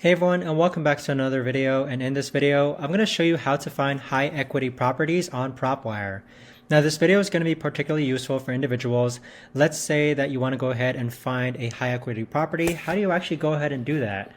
Hey everyone, and welcome back to another video. And in this video, I'm going to show you how to find high equity properties on Propwire. Now this video is going to be particularly useful for individuals. Let's say that you want to go ahead and find a high equity property. How do you actually go ahead and do that?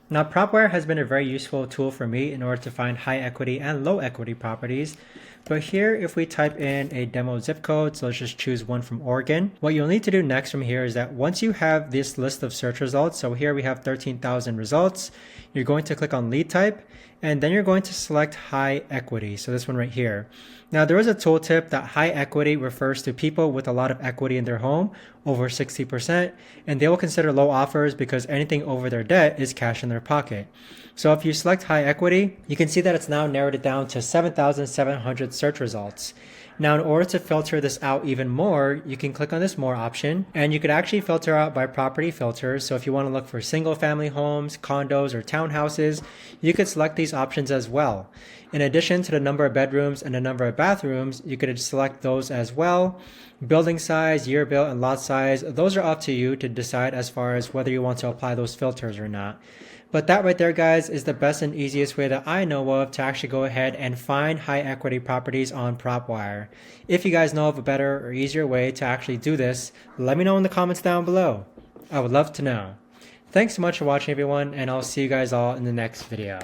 Now Propwire has been a very useful tool for me in order to find high equity and low equity properties. But here, if we type in a demo zip code, so let's just choose one from Oregon. What you'll need to do next from here is that once you have this list of search results, so here we have 13,000 results, you're going to click on lead type, and then you're going to select high equity. So this one right here. Now there is a tooltip that high equity refers to people with a lot of equity in their home, over 60%, and they will consider low offers because anything over their debt is cash in their pocket. So if you select high equity, you can see that it's now narrowed it down to 7,700 search results. Now in order to filter this out even more, you can click on this more option, and you could actually filter out by property filters. So if you want to look for single family homes, condos, or townhouses, you could select these options as well. In addition to the number of bedrooms and the number of bathrooms, you could select those as well. Building size, year built, and lot size, those are up to you to decide as far as whether you want to apply those filters or not. But that right there, guys, is the best and easiest way that I know of to actually go ahead and find high equity properties on Propwire. If you guys know of a better or easier way to actually do this, let me know in the comments down below. I would love to know. Thanks so much for watching, everyone, and I'll see you guys all in the next video.